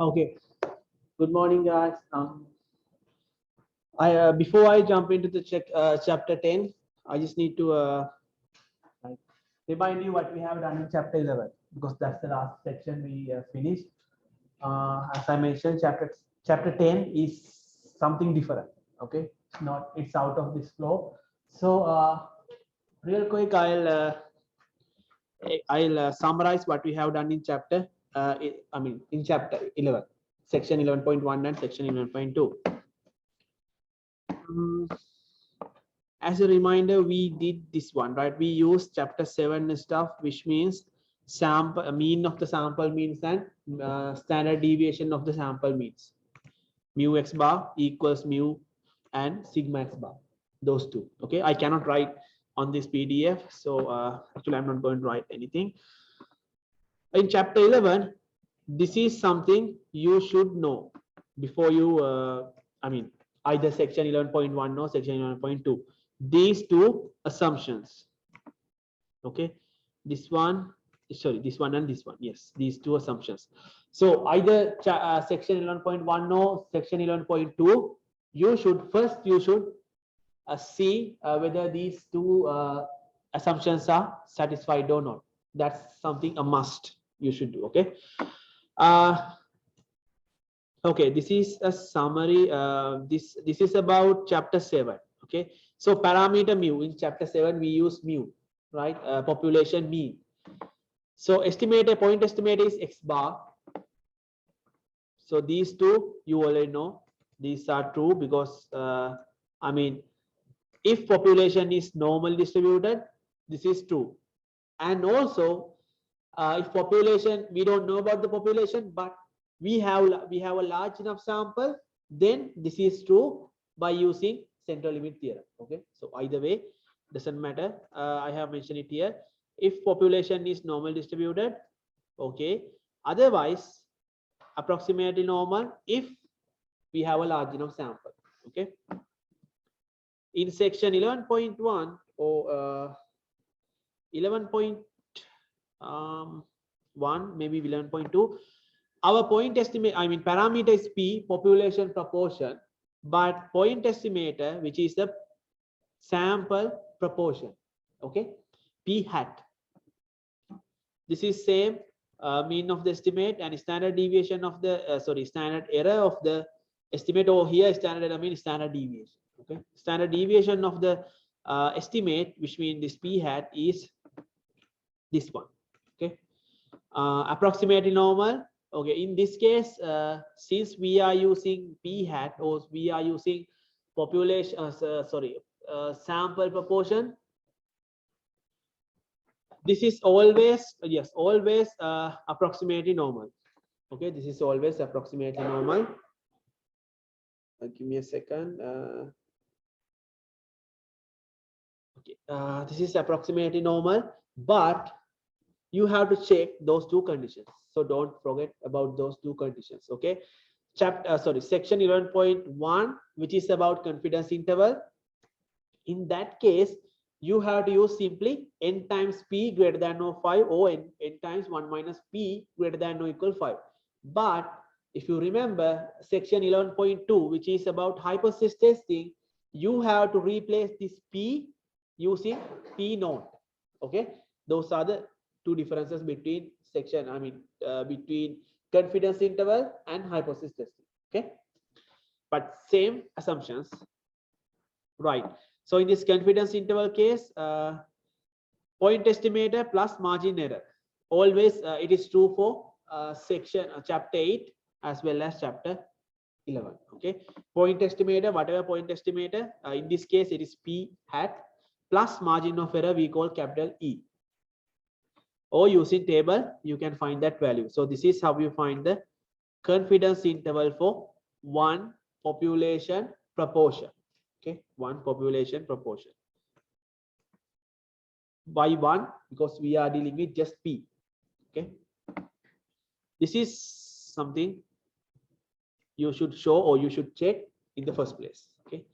Okay. Good morning, guys. I before I jump into the chapter 10, I just need to like remind you what we have done in chapter 11 because that's the last section we finished. As I mentioned, chapter 10 is something different. Okay, it's out of this flow. So real quick, I'll summarize what we have done in chapter. In chapter 11, section 11.1 and section 11.2. As a reminder, we did this one, right? We used chapter 7 stuff, which means sample mean of the sample means and standard deviation of the sample means. Mu x bar equals mu and sigma x bar. Those two. Okay, I cannot write on this PDF, so actually I'm not going to write anything. In chapter 11, this is something you should know before you either section 11.1 or section 11.2. These two assumptions. Okay, this one and this one. Yes, these two assumptions. So either section 11.1 or section 11.2, you should see whether these two assumptions are satisfied or not. That's something a must you should do. Okay. Okay, this is a summary. This is about chapter 7. Okay, so parameter mu in chapter 7 we use mu, right? Population mean. So point estimate is x bar. So these two you already know. These are true because if population is normally distributed, this is true. And also if population, we don't know about the population, but we have a large enough sample, then this is true by using central limit theorem. Okay, so either way doesn't matter. I have mentioned it here. If population is normal distributed, okay, otherwise approximately normal if we have a large enough sample. Okay, in section 11.1 or 11.1 maybe 11.2, our point estimate, parameter is p, population proportion, but point estimator, which is the sample proportion. Okay, p hat. This is same mean of the estimate and standard deviation of the standard error of the estimate. Over here standard error means standard deviation. Okay, standard deviation of the estimate, which means this p hat, is this one. Okay, approximately normal. Okay, in this case, since we are using p hat or we are using population sample proportion, this is always approximately normal. Okay, this is always approximately normal. Give me a second. Okay, this is approximately normal, but you have to check those two conditions. So don't forget about those two conditions. Okay, section 11.1, which is about confidence interval. In that case, you have to use simply n times p greater than or 5 or n times 1 minus p greater than or equal 5. But if you remember section 11.2, which is about hypothesis testing, you have to replace this p using p naught. Okay, those are the two differences between between confidence interval and hypothesis testing. Okay, but same assumptions, right? So in this confidence interval case, point estimator plus margin error, always it is true for chapter 8 as well as chapter 11. Okay, point estimator, whatever point estimator, in this case it is p hat plus margin of error we call capital E, or using table you can find that value. So this is how you find the confidence interval for one population proportion. Okay, one population proportion. Why one? Because we are dealing with just p. Okay, this is something you should show or you should check in the first place. Okay,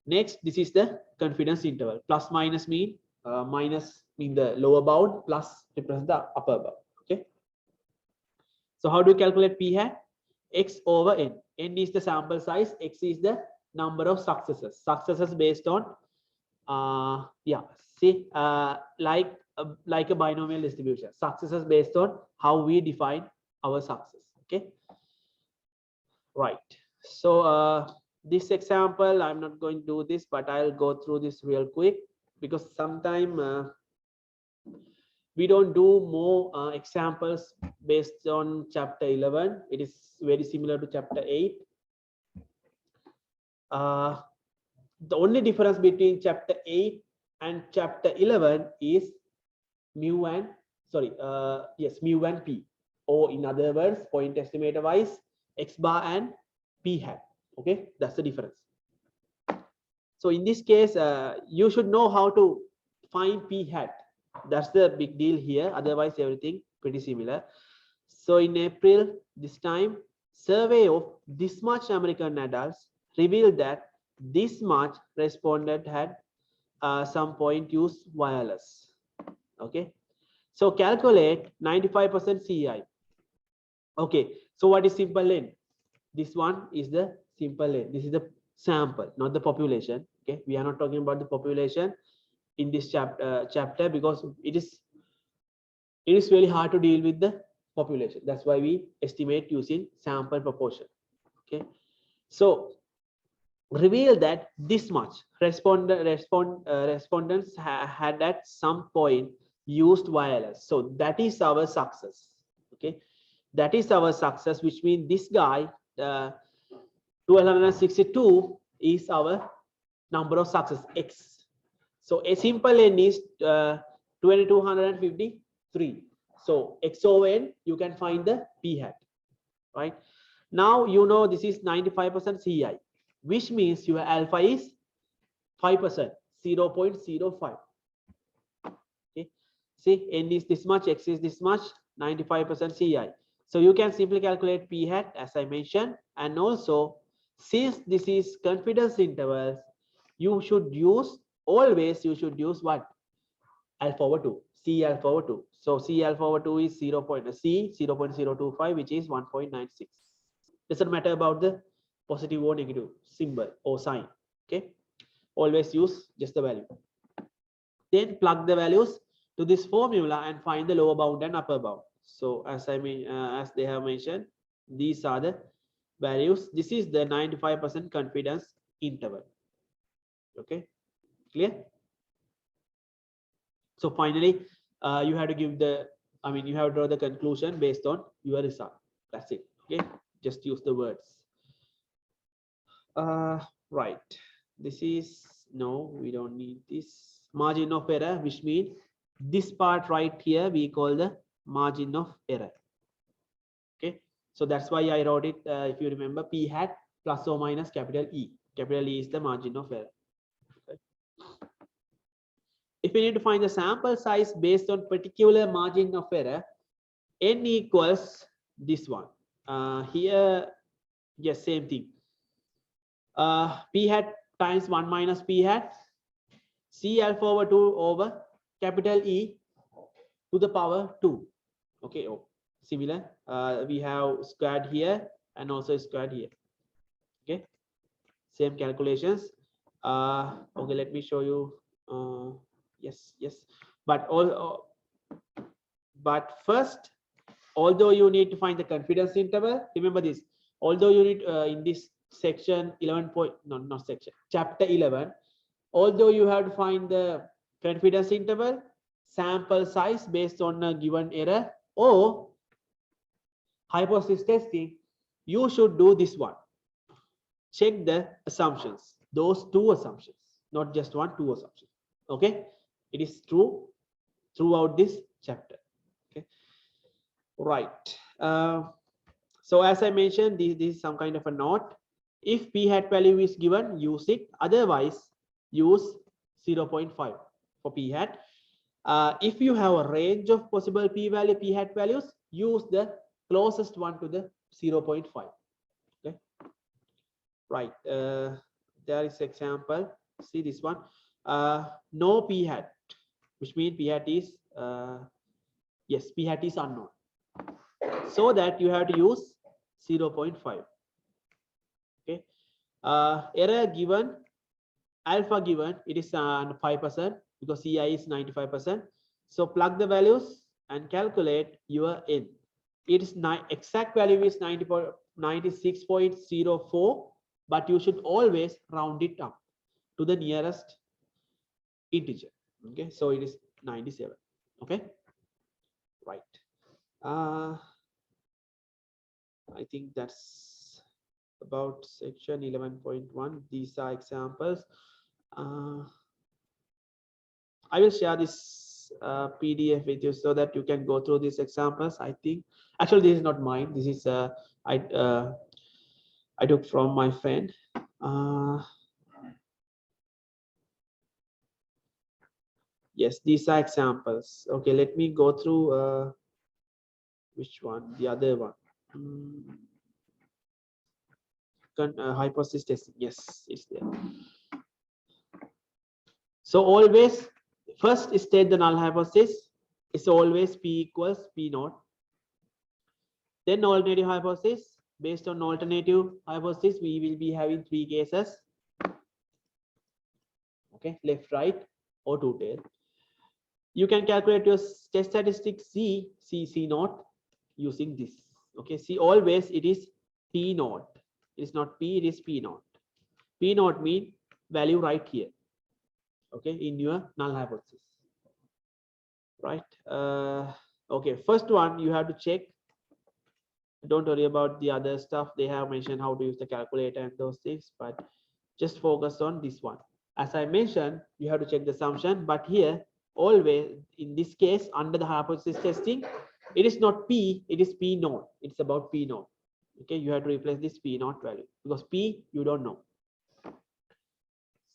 next, this is the confidence interval. Plus minus mean, minus mean the lower bound, plus represent the upper bound. Okay, so how do you calculate p hat? x over n. N is the sample size, x is the number of successes. Successes based on yeah, see, like a binomial distribution. Successes based on how we define our success. Okay, right. So this example, I'm not going to do this, but I'll go through this real quick because sometime we don't do more examples based on chapter 11. It is very similar to chapter 8. The only difference between chapter 8 and chapter 11 is mu and mu and p, or in other words, point estimator wise, x bar and p hat. Okay, that's the difference. So in this case, you should know how to find p hat. That's the big deal here. Otherwise, everything pretty similar. So in April this time, survey of this much American adults revealed that this much respondent had some point use wireless. Okay, so calculate 95% CI. Okay, so what is simple n? This one is the simple n. This is the sample, not the population. Okay, we are not talking about the population in this chapter because it is really hard to deal with the population. That's why we estimate using sample proportion. Okay, so reveal that this much respondents had at some point used wireless. So that is our success. Okay, that is our success, which means this guy 1262 is our number of success x. So a simple n is 2253. So x over n, you can find the p hat. Right now, you know this is 95% CI, which means your alpha is 5%, 0.05. Okay, see, n is this much, x is this much, 95% CI. So you can simply calculate p hat as I mentioned, and also since this is confidence intervals, you should use always what? Alpha over 2, C alpha over 2. So C alpha over 2 is 0.025, which is 1.96. Doesn't matter about the positive or negative symbol or sign. Okay, always use just the value. Then plug the values to this formula and find the lower bound and upper bound. So as as they have mentioned, these are the values. This is the 95% confidence interval. Okay, clear? So finally, you have to give you have to draw the conclusion based on your result. That's it. Okay, just use the words. Right, this is, no, we don't need this margin of error, which means this part right here we call the margin of error. Okay, so that's why I wrote it, if you remember, p hat plus or minus capital E. Capital E is the margin of error. Okay. If we need to find the sample size based on particular margin of error, n equals this one. Here, yes, same thing. P hat times 1 minus p hat, C alpha over 2 over capital E to the power 2. Okay, oh, similar. We have squared here and also squared here. Okay, same calculations. Okay, let me show you. Yes, but first, although you need to find the confidence interval, remember this. Although you need in this section 11 point, no, not section, chapter 11, although you have to find the confidence interval, sample size based on a given error, or hypothesis testing, you should do this one. Check the assumptions, those two assumptions, not just one, two assumptions. Okay, it is true throughout this chapter. Okay, right. So as I mentioned, this is some kind of a note. If p hat value is given, use it. Otherwise, use 0.5 for p hat. If you have a range of possible p hat values, use the closest one to the 0.5. Okay, right. There is example. See this one. No p hat, which means p hat is yes, p hat is unknown. So that you have to use 0.5. Okay. Error given, alpha given, it is 5% because CI is 95%. So plug the values and calculate your N. It is exact value is 96.04, but you should always round it up to the nearest integer. Okay, so it is 97. Okay, right. I think that's about section 11.1. These are examples. I will share this PDF with you so that you can go through these examples. I think actually this is not mine. This is I took from my friend. Yes, these are examples. Okay, let me go through which one? The other one. Hypothesis testing. Yes, it's there. So always first state the null hypothesis. It's always P equals P naught. Then alternative hypothesis. Based on alternative hypothesis, we will be having three cases. Okay, left, right, or two tail. You can calculate your test statistic C naught using this. Okay, see, always it is P naught. It is not P, it is P naught. P naught mean value right here. Okay, in your null hypothesis. Right. Okay, first one you have to check. Don't worry about the other stuff. They have mentioned how to use the calculator and those things, but just focus on this one. As I mentioned, you have to check the assumption, but here always in this case under the hypothesis testing, it is not P, it is P naught. It's about P naught. Okay, you have to replace this P naught value because P you don't know.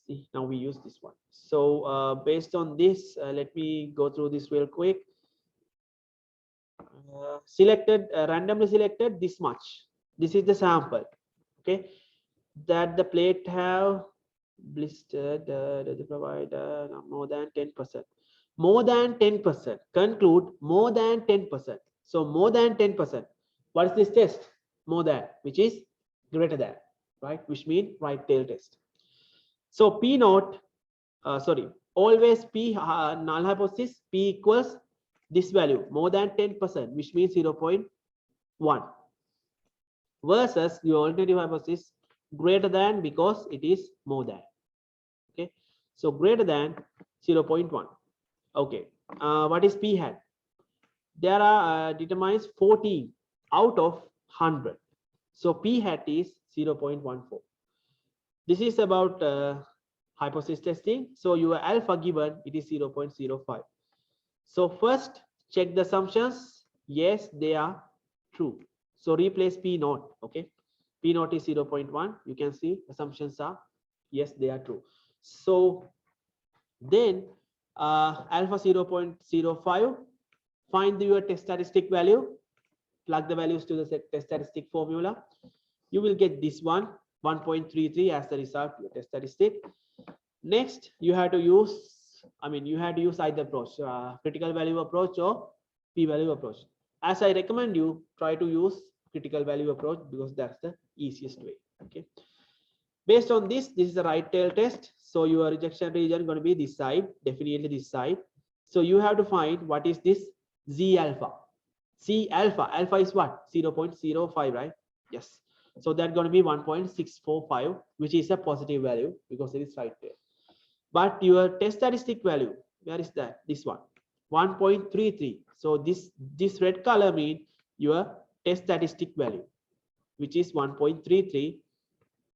See, now we use this one. So based on this, let me go through this real quick. Selected randomly selected this much. This is the sample. Okay, that the plate have blistered the provider more than 10%. More than 10%. Conclude more than 10%. So more than 10%. What is this test? More than, which is greater than, right? Which means right tail test. So P naught, always P null hypothesis P equals this value more than 10%, which means 0.1 versus your alternative hypothesis greater than because it is more than. Okay, so greater than 0.1. Okay, what is P hat? There are determines 14 out of 100. So P hat is 0.14. This is about hypothesis testing. So your alpha given, it is 0.05. So first check the assumptions. Yes, they are true. So replace P naught. Okay, P naught is 0.1. You can see assumptions are yes, they are true. So then alpha 0.05. Find your test statistic value. Plug the values to the test statistic formula. You will get this one 1.33 as the result of your test statistic. Next, you have to use. You had to use either approach, critical value approach or p-value approach. As I recommend you, try to use critical value approach because that's the easiest way. Okay. Based on this is the right tail test. So your rejection region going to be this side, definitely this side. So you have to find what is this Z alpha. C alpha. Alpha is what? 0.05, right? Yes. So that's going to be 1.645, which is a positive value because it is right tail. But your test statistic value, where is that? This one, 1.33. So this red color means your test statistic value, which is 1.33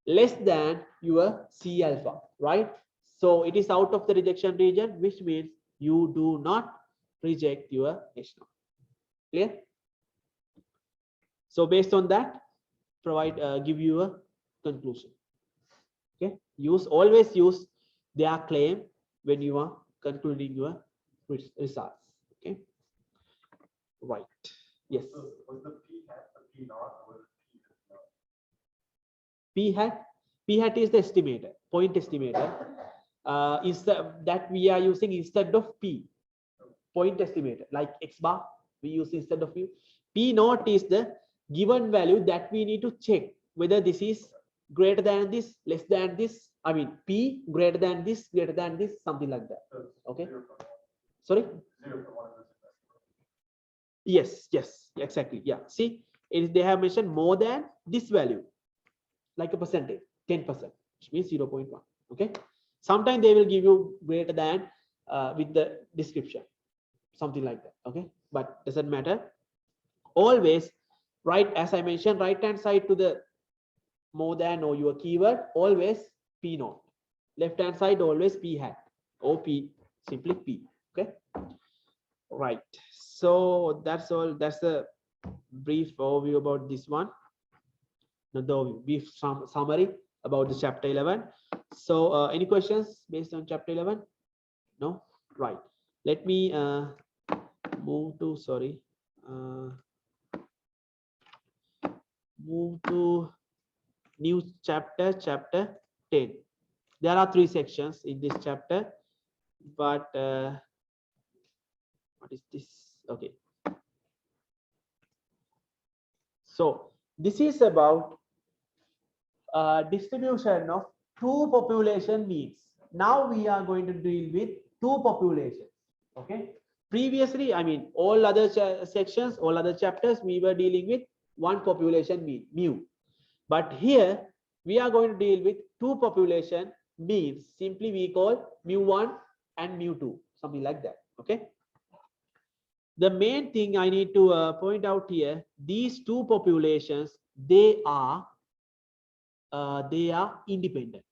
less than your C alpha, right? So it is out of the rejection region, which means you do not reject your H naught. Clear? So based on that, give you a conclusion. Okay, always use their claim when you are concluding your results. Okay, right. Yes. So was the P hat a P naught or P hat? P hat is the estimator, point estimator. Is that we are using instead of P, point estimator, like X bar we use instead of P. P naught is the given value that we need to check whether this is greater than this, less than this. I mean, P greater than this, something like that. Okay. Sorry. Yes, exactly. Yeah. See, they have mentioned more than this value, like a percentage, 10%, which means 0.1. Okay. Sometimes they will give you greater than with the description, something like that. Okay. But doesn't matter. Always right, as I mentioned, right hand side to the more than or your keyword, always P naught. Left hand side always P hat or P, simply P. Okay. Right. So that's all. That's the brief overview about this one. The brief summary about the chapter 11. So any questions based on chapter 11? No. Right. Let me move to move to new chapter 10. There are 3 sections in this chapter, but what is this? Okay. So this is about distribution of 2 population means. Now we are going to deal with 2 populations. Okay. Previously, I mean, all other sections, all other chapters, we were dealing with 1 population mean, mu. But here we are going to deal with 2 population means. Simply we call mu1 and mu2, something like that. Okay. The main thing I need to point out here, these 2 populations, they are independent.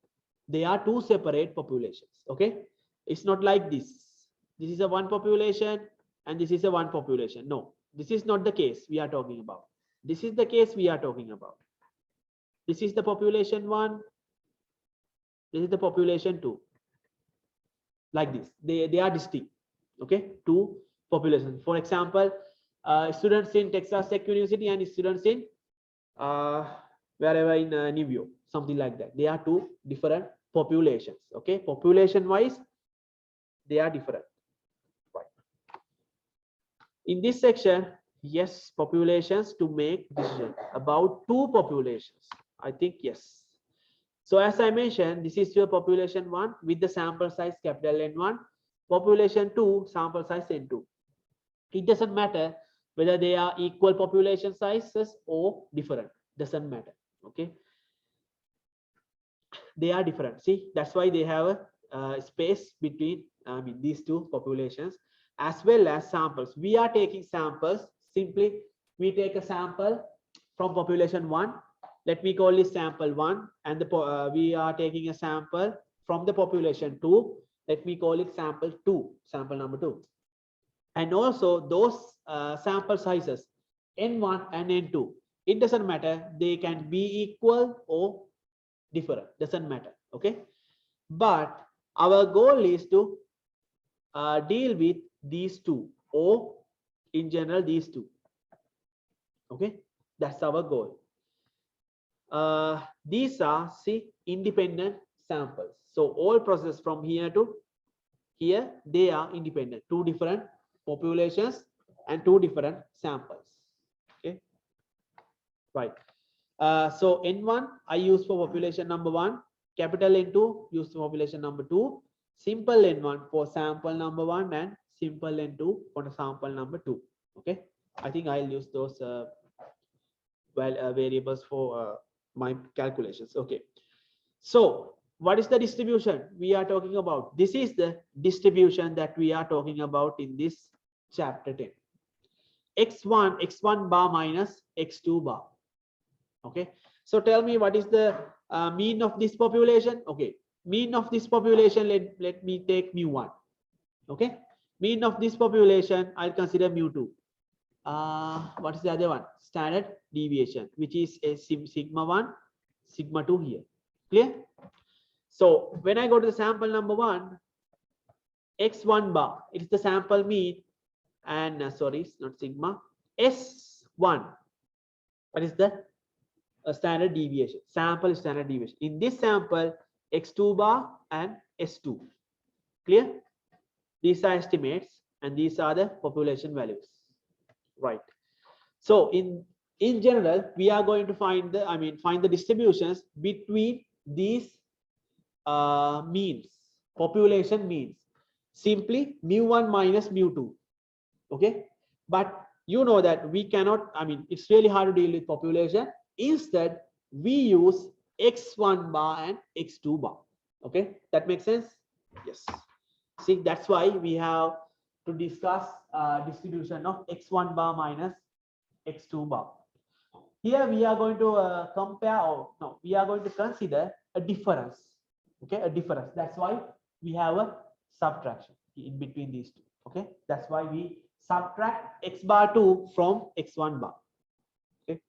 They are 2 separate populations. Okay. It's not like this. This is a 1 population and this is a 1 population. No, this is not the case we are talking about. This is the case we are talking about. This is the population 1. This is the population 2. Like this. They are distinct. Okay. 2 populations. For example, students in Texas Tech University and students in wherever in New York, something like that. They are 2 different populations. Okay. Population wise, they are different. Right. In this section, yes, populations to make decision about 2 populations. I think yes. So as I mentioned, this is your population 1 with the sample size capital N1, population 2 sample size N2. It doesn't matter whether they are equal population sizes or different, doesn't matter. Okay, they are different. See, that's why they have a space between these 2 populations, as well as samples. We are taking samples. Simply we take a sample from population 1. Let me call this sample 1, and we are taking a sample from the population 2. Let me call it sample 2, sample number 2. And also those sample sizes N1 and N2, it doesn't matter. They can be equal or different, doesn't matter. Okay. But our goal is to deal with these 2, or in general these 2. Okay. That's our goal. These are, see, independent samples. So all process from here to here, they are independent. 2 different populations and 2 different samples. Okay. Right. So N1 I use for population number 1, capital N2 used for population number 2, simple N1 for sample number 1, and simple N2 for the sample number 2. Okay. I think I'll use those variables for my calculations. Okay. So what is the distribution we are talking about? This is the distribution that we are talking about in this chapter 10. X1 bar minus X2 bar. Okay. So tell me, what is the mean of this population? Okay. Mean of this population, let me take mu1. Okay. Mean of this population, I'll consider mu2. What is the other one? Standard deviation, which is a sigma 1, sigma 2 here. Clear? So when I go to the sample number 1, X1 bar, it is the sample mean, and sorry, it's not sigma, S1. What is the standard deviation? Sample standard deviation. In this sample, X2 bar and S2. Clear? These are estimates and these are the population values. Right. So in in general, we are going to find the, find the distributions between these means, population means, simply mu1 minus mu2. Okay, but you know that we cannot, it's really hard to deal with population. Instead, we use x1 bar and x2 bar. Okay, that makes sense. Yes, see, that's why we have to discuss distribution of x1 bar minus x2 bar. Here we are going to compare, or no, we are going to consider a difference. Okay, a difference. That's why we have a subtraction in between these two. Okay, that's why we subtract x bar 2 from x1 bar. Okay,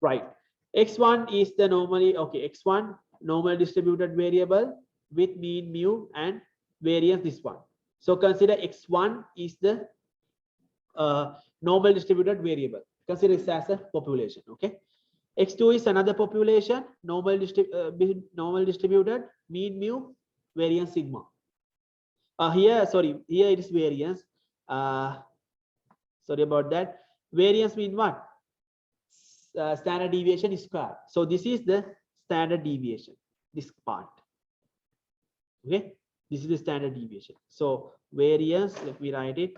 right. X1 is the normally, okay, x1 normal distributed variable with mean mu and variance this one. So consider x1 is the normal distributed variable. Consider this as a population. Okay, x2 is another population, normal distributed, mean mu, variance sigma. Here, sorry, here it is variance. Sorry about that. Variance mean what? Standard deviation is square. So this is the standard deviation, this part. Okay, this is the standard deviation. So variance, let me write it.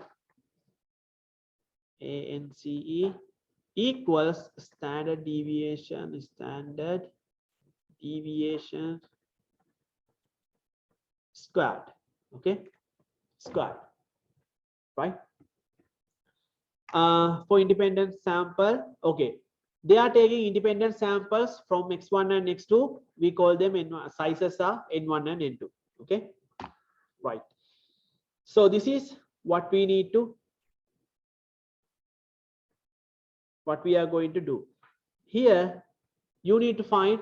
ANCE equals standard deviation squared. Okay, squared, right? For independent sample, okay, they are taking independent samples from x1 and x2. We call them N1, sizes are n1 and n2. Okay, right. So this is what we need to, what we are going to do here. You need to find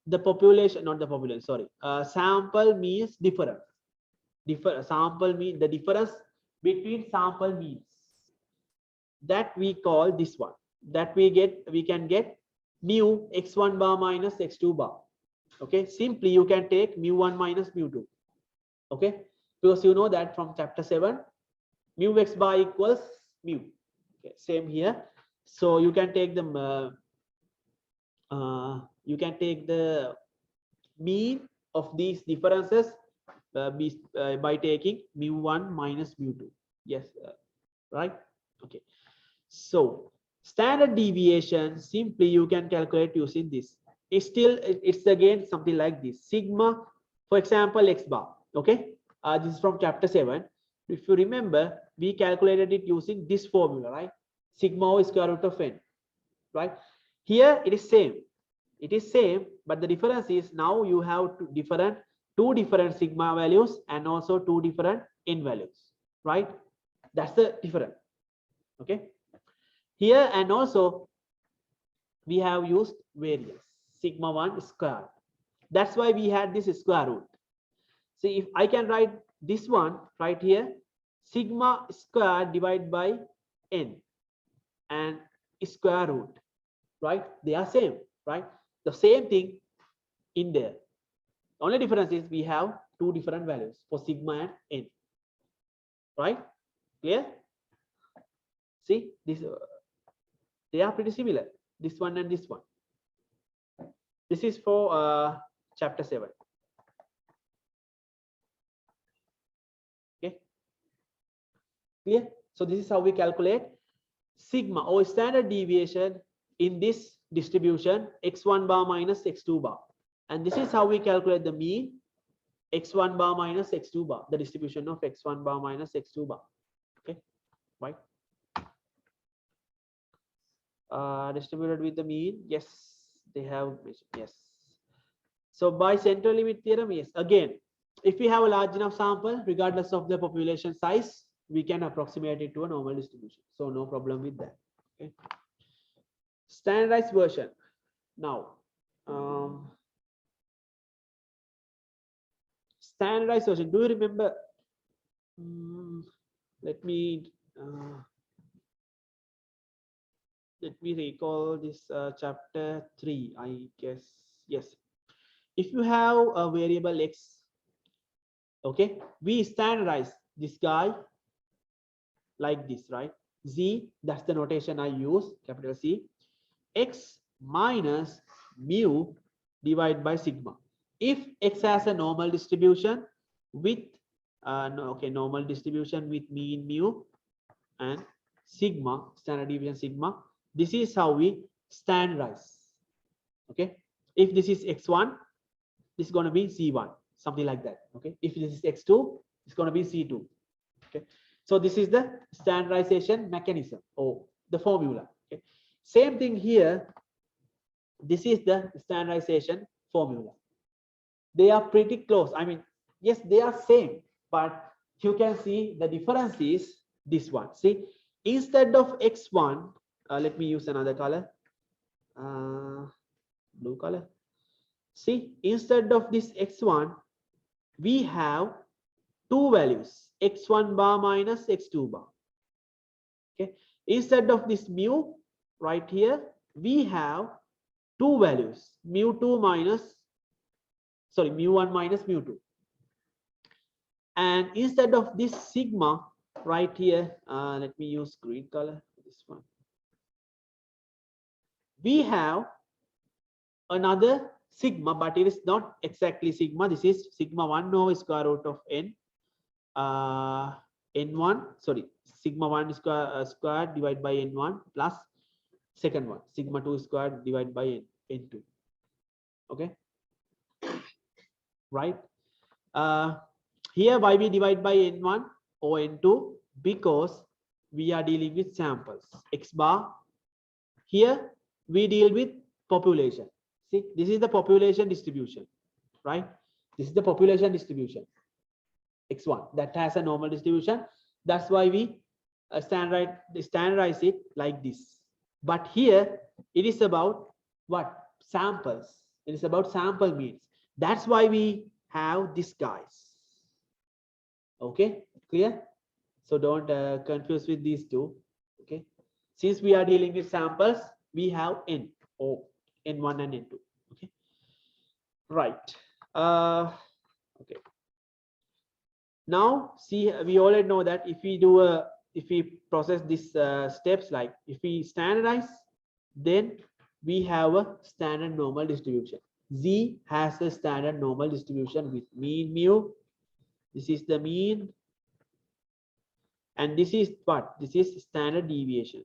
the population, not the population, sorry, sample means difference. Sample mean the difference between sample means, that we call this one, that we can get mu x1 bar minus x2 bar. Okay, simply you can take mu1 minus mu2. Okay, because you know that from chapter 7, mu x bar equals mu. Okay, same here. So you can take the mean of these differences by taking mu1 minus mu2. Yes, right. Okay, so standard deviation, simply you can calculate using this. It's again something like this, sigma, for example, x bar. Okay, this is from chapter 7. If you remember, we calculated it using this formula, right? Sigma O is square root of n, right? Here it is same, but the difference is now you have two different sigma values and also two different n values, right? That's the difference. Okay, here, and also we have used variance, sigma 1 square. That's why we had this square root. See, if I can write this one right here, sigma square divided by n and square root, right? They are same, right? The same thing in there. The only difference is we have two different values for sigma and n, right? Clear? See, this they are pretty similar, this one and this one. This is for chapter 7. Okay, clear? So this is how we calculate sigma or standard deviation in this distribution, x1 bar minus x2 bar. And this is how we calculate the mean, x1 bar minus x2 bar, the distribution of x1 bar minus x2 bar. Okay, right? Distributed with the mean, yes, they have, yes. So by central limit theorem, yes, again, if we have a large enough sample, regardless of the population size, we can approximate it to a normal distribution. So no problem with that. Okay, standardized version. Now, standardized version, do you remember? Let me recall this chapter 3, I guess. Yes, if you have a variable x, okay, we standardize this guy like this, right? Z, that's the notation I use, capital C, X minus mu divided by sigma. If X has a normal distribution with normal distribution with mean mu and sigma, standard deviation sigma, this is how we standardize. Okay, if this is X1, this is going to be C1, something like that. Okay, if this is X2, it's going to be C2. Okay, so this is the standardization mechanism or the formula. Okay, same thing here. This is the standardization formula. They are pretty close. I mean, yes, they are same, but you can see the difference is this one. See, instead of X1, let me use another color, blue color. See, instead of this X1, we have two values, X1 bar minus X2 bar. Okay, instead of this mu right here, we have two values, mu2 minus, sorry, mu1 minus mu2. And instead of this sigma right here, let me use green color for this one. We have another sigma, but it is not exactly sigma. This is sigma 1 over square root of n, n1, sorry, sigma 1 square divided by n1 plus second one, sigma 2 square divided by n2. Okay, right? Here why we divide by n1 or n2? Because we are dealing with samples, X bar. Here we deal with population. See, this is the population distribution, right? This is the population distribution, X1, that has a normal distribution. That's why we standardize it like this. But here it is about what? Samples. It is about sample means. That's why we have this guys. Okay, clear? So don't confuse with these two. Okay, since we are dealing with samples, we have n or n1 and n2. Okay, right. Okay, now see, we already know that if we process these steps, like if we standardize, then we have a standard normal distribution. Z has a standard normal distribution with mean mu. This is the mean, and this is what? This is standard deviation.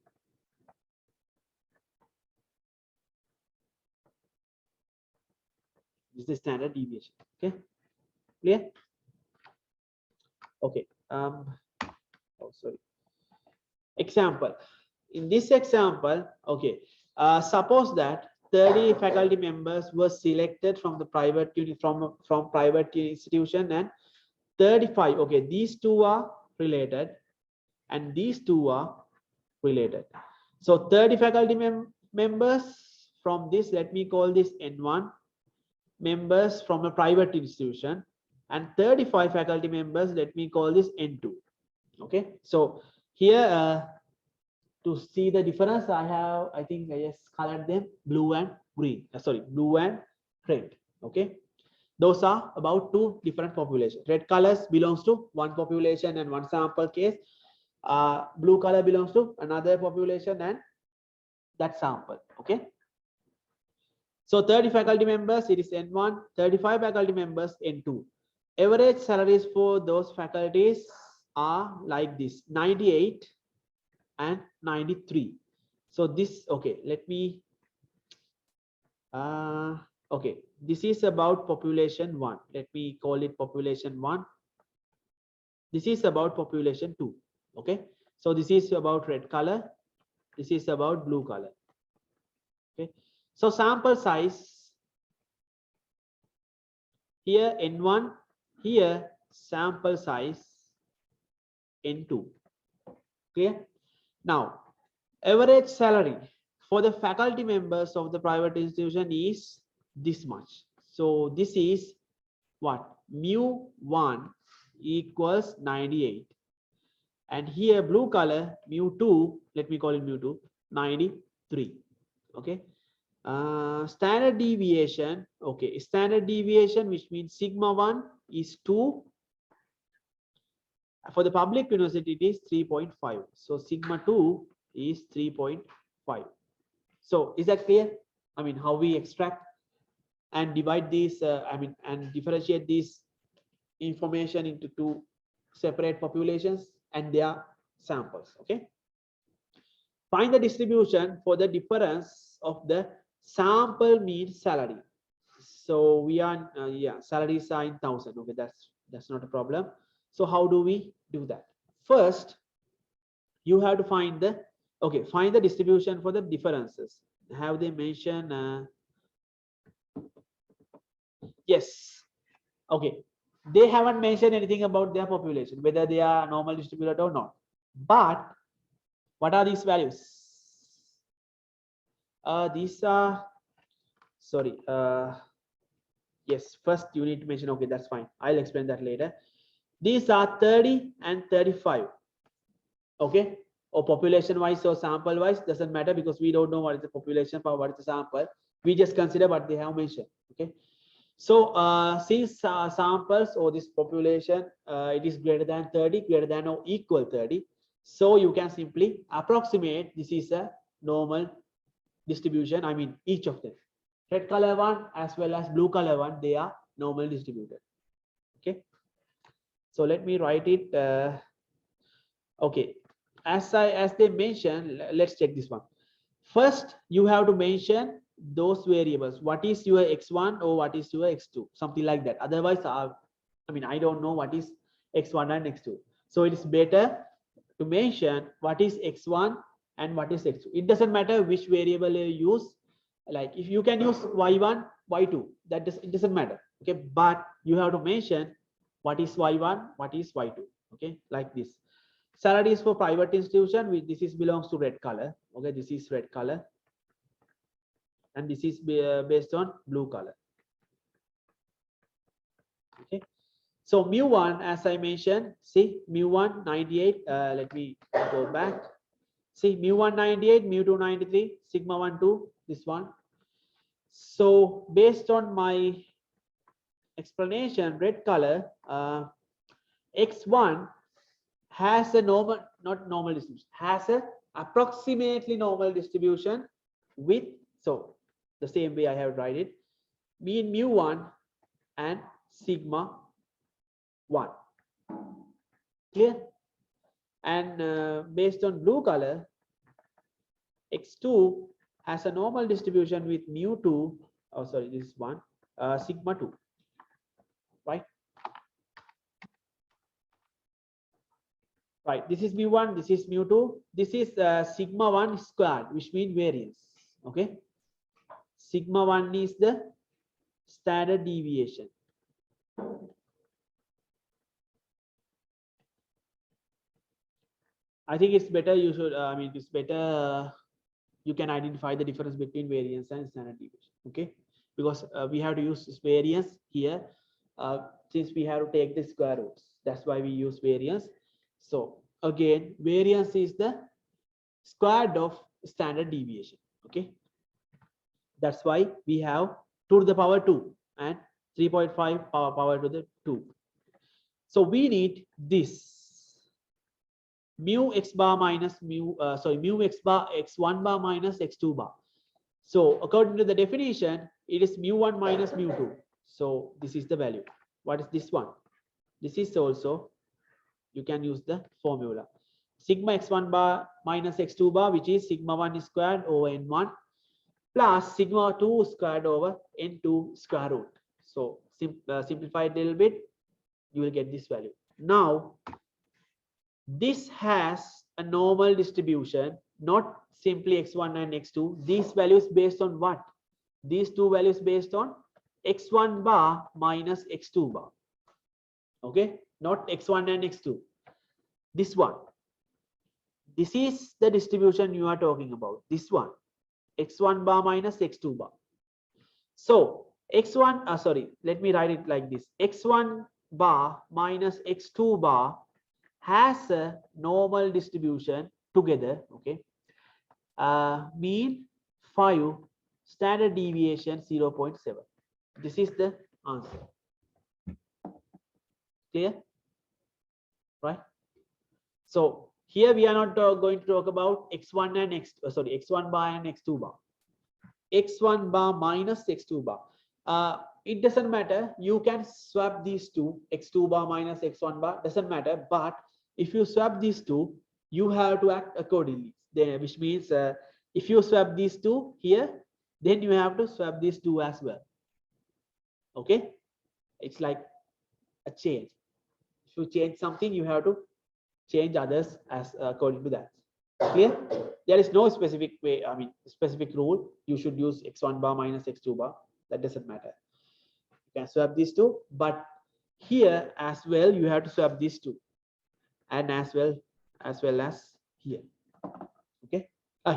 This is standard deviation. Okay, clear? Okay. Oh, sorry. Example. In this example, okay, suppose that 30 faculty members were selected from the private from private institution, and 35. Okay, these two are related, and these two are related. So 30 faculty members from this, let me call this N1, members from a private institution, and 35 faculty members, let me call this N2. Okay, so here to see the difference, I think I just colored them blue and green, sorry, blue and red. Okay, those are about two different populations. Red colors belongs to one population and one sample case. Blue color belongs to another population and that sample. Okay, so 30 faculty members, it is N1, 35 faculty members, N2. Average salaries for those faculties are like this, 98 and 93. So this, okay, let me okay, this is about population 1. Let me call it population 1. This is about population 2. Okay, so this is about red color, this is about blue color. Okay, so sample size here N1, here sample size N2. Clear? Now average salary for the faculty members of the private institution is this much. So this is what? Mu1 equals 98, and here blue color mu2, let me call it mu2, 93. Okay, standard deviation. Okay, standard deviation, which means sigma 1 is 2 for the public university it is 3.5. So sigma 2 is 3.5. So is that clear? I mean, how we extract and divide these, and differentiate these information into two separate populations and their samples. Okay. Find the distribution for the difference of the sample mean salary. So we are, salaries are in 1,000. Okay, that's not a problem. So how do we do that? First, you have to find the, find the distribution for the differences. Have they mentioned? Yes. Okay. They haven't mentioned anything about their population, whether they are normal distributed or not. But what are these values? These are, sorry. Yes, first you need to mention, okay, that's fine. I'll explain that later. These are 30 and 35. Okay. Or population wise or sample wise, doesn't matter because we don't know what is the population or what is the sample. We just consider what they have mentioned. Okay. So since samples or this population, it is greater than 30, greater than or equal 30. So you can simply approximate this is a normal distribution. I mean, each of them. Red color one as well as blue color one, they are normal distributed. Okay. So let me write it. Okay. As they mentioned, let's check this one. First, you have to mention those variables. What is your x1 or what is your x2? Something like that. Otherwise, I don't know what is x1 and x2. So it is better to mention what is x1 and what is x2. It doesn't matter which variable you use. Like if you can use y1, y2, it doesn't matter. Okay, but you have to mention what is y1, what is y2. Okay, like this. Salary is for private institution. This is belongs to red color. Okay, this is red color, and this is based on blue color. Okay, so mu1, as I mentioned, see mu1 98. Let me go back. See mu1 98, mu2 93, sigma 1 2. This one. So based on my explanation, red color, x1 has a normal, not normal distribution, has a approximately normal distribution with, so the same way I have write it, mean mu1 and sigma 1. Clear? And based on blue color, x2 has a normal distribution with mu2, oh sorry, this one, sigma 2, right? Right, this is mu1, this is mu2, this is sigma 1 squared, which means variance. Okay, sigma 1 is the standard deviation. I think it's better you should, it's better you can identify the difference between variance and standard deviation. Okay, because we have to use this variance here since we have to take the square roots. That's why we use variance. So again, variance is the square root of standard deviation. Okay, that's why we have 2 to the power 2 and 3.5 power to the 2. So we need this mu x bar minus mu x bar x1 bar minus x2 bar. So according to the definition, it is mu1 minus mu2. So this is the value. What is this one? This is also, you can use the formula. Sigma x1 bar minus x2 bar, which is sigma 1 squared over n1 plus sigma 2 squared over n2 square root. So simplify it a little bit, you will get this value. Now, this has a normal distribution, not simply x1 and x2. These values based on what? These two values based on x1 bar minus x2 bar. Okay, not x1 and x2. This one. This is the distribution you are talking about. This one, x1 bar minus x2 bar. So x1, let me write it like this. x1 bar minus x2 bar has a normal distribution together. Okay, mean 5, standard deviation 0.7. This is the answer. Clear? Right? So here we are not going to talk about x1 and x1 bar and x2 bar. X1 bar minus x2 bar. It doesn't matter. You can swap these two, x2 bar minus x1 bar, doesn't matter. But if you swap these two, you have to act accordingly. Then, which means if you swap these two here, then you have to swap these two as well. Okay, it's like a change. If you change something, you have to change others as according to that. Clear? There is no specific way, I mean specific rule. You should use x1 bar minus x2 bar. That doesn't matter. You can swap these two, but here as well you have to swap these two, and as well as here. Okay.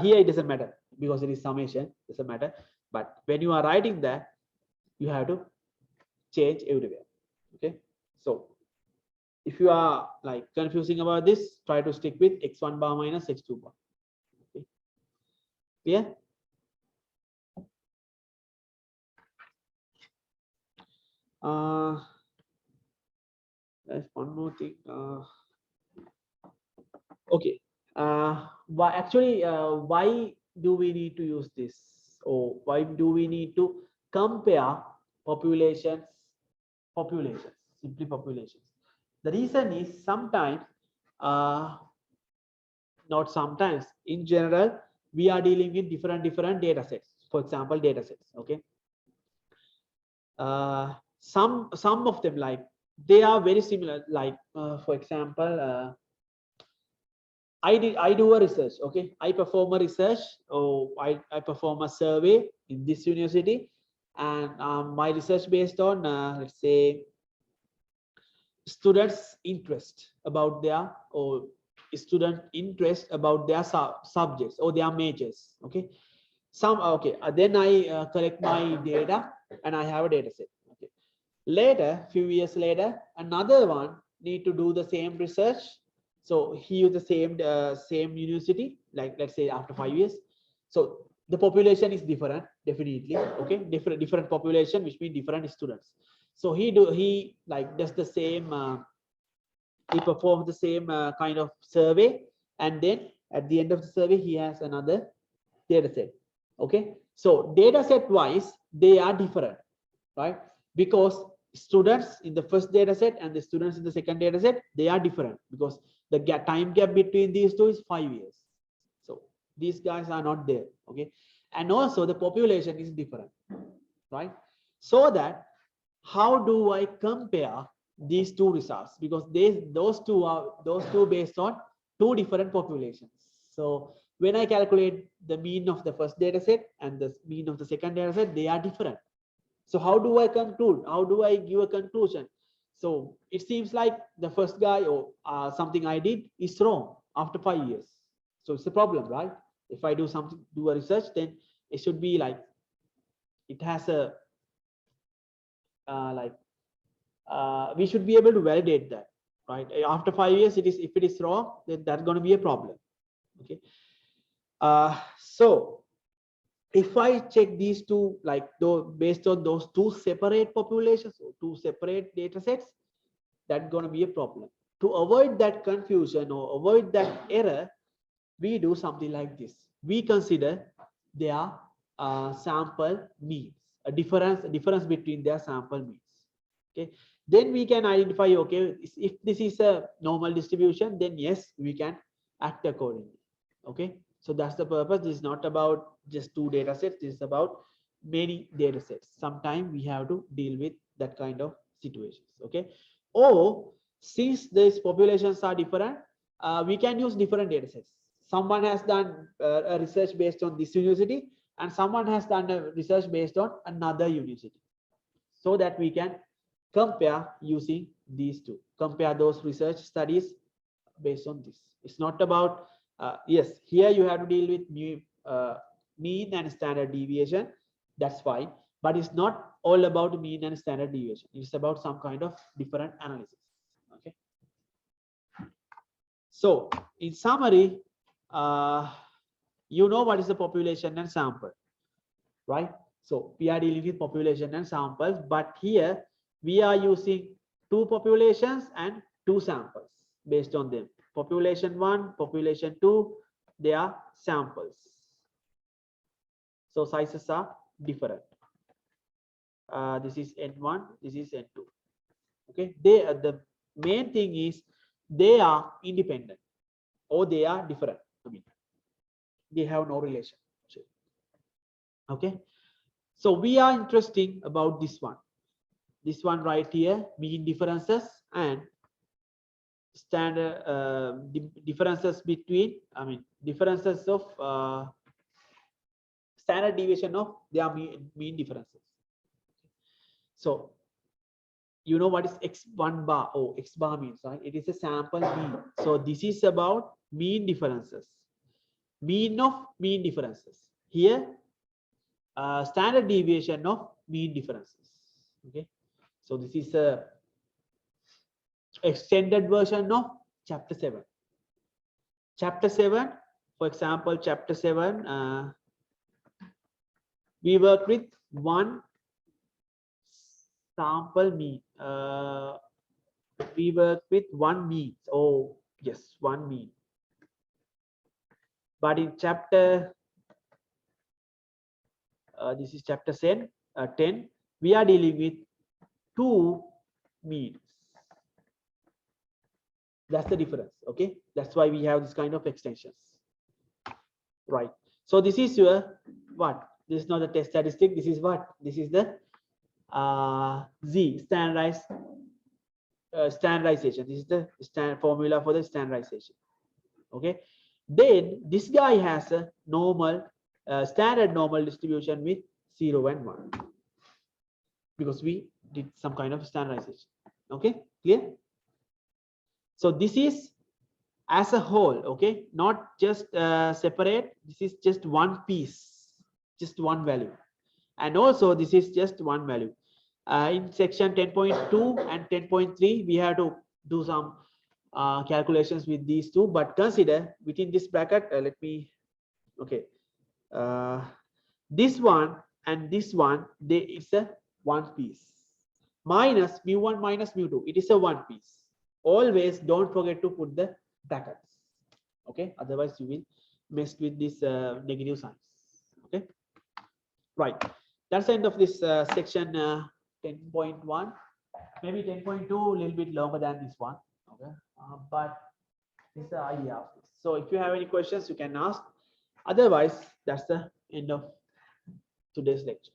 Here it doesn't matter because it is summation, doesn't matter. But when you are writing that, you have to change everywhere. Okay. So if you are like confusing about this, try to stick with x1 bar minus x2 bar. Okay. Clear? There's one more thing. Okay. Why do we need to use this, or why do we need to compare populations? Simply populations. The reason is sometimes, not sometimes, in general, we are dealing with different data sets. For example, data sets. Okay. Some of them, like, they are very similar. Like for example, I do a research. Okay, I perform a research, or I perform a survey in this university, and my research based on let's say students' interest about their, or student interest about their subjects or their majors. Okay, then I collect my data and I have a data set. Okay, later, few years later, another one need to do the same research. So he used the same university, like let's say after 5 years. So the population is different, definitely. Okay, different population, which means different students. So he does the same. He performs the same kind of survey, and then at the end of the survey, he has another data set. Okay, so data set wise, they are different, right? Because students in the first data set and the students in the second data set, they are different because the time gap between these two is 5 years. So these guys are not there. Okay, and also the population is different, right? So that how do I compare these two results? Because those two based on two different populations. So when I calculate the mean of the first data set and the mean of the second data set, they are different. So how do I conclude? How do I give a conclusion? So it seems like the first guy, or something I did is wrong after 5 years. So it's a problem, right? If I do a research, then it should be like, it has a we should be able to validate that, right? After 5 years, if it is wrong, then that's going to be a problem. Okay. So if I check these two, like based on those two separate populations or two separate data sets, that's going to be a problem. To avoid that confusion or avoid that error, we do something like this. We consider their sample means, a difference between their sample means. Okay, then we can identify, okay, if this is a normal distribution, then yes, we can act accordingly. Okay, so that's the purpose. This is not about just two data sets. This is about many data sets. Sometimes we have to deal with that kind of situations. Okay, or since these populations are different, we can use different data sets. Someone has done a research based on this university, and someone has done a research based on another university, so that we can compare using these two. Compare those research studies based on this. It's not about yes, here you have to deal with mean and standard deviation. That's fine, but it's not all about mean and standard deviation. It's about some kind of different analysis. Okay. So in summary, you know what is the population and sample, right? So we are dealing with population and samples, but here we are using two populations and two samples based on them. population 1, population 2, they are samples. So sizes are different. This is N1, this is N2. Okay, the main thing is they are independent or they are different. I mean, they have no relation. Okay, so we are interested about this one right here, mean differences and standard differences between, I mean, differences of standard deviation of their mean differences. So you know what is x1 bar or x bar means, right? It is a sample mean. So this is about mean differences, mean of mean differences. Here standard deviation of mean differences. Okay, so this is a extended version of chapter 7. Chapter 7, for example, chapter 7, we work with one sample mean. We work with one mean. Oh, yes, one mean. But in chapter, this is chapter 10, we are dealing with two means. That's the difference. Okay, that's why we have this kind of extensions, right? So this is your what? This is not the test statistic. This is what? This is the Z standardization. This is the formula for the standardization. Okay, then this guy has a normal standard normal distribution with 0 and 1 because we did some kind of standardization. Okay, clear? So this is as a whole, okay, not just separate. This is just one piece, just one value, and also this is just one value. In section 10.2 and 10.3 we have to do some calculations with these two, but consider within this bracket, let me, okay, this one and this one, it's a one piece, minus mu1 minus mu2, it is a one piece. Always don't forget to put the brackets, okay, otherwise you will mess with this negative signs. Okay, right, that's the end of this section 10.1. maybe 10.2 a little bit longer than this one. Okay, but this is the idea of this. So if you have any questions you can ask, otherwise that's the end of today's lecture.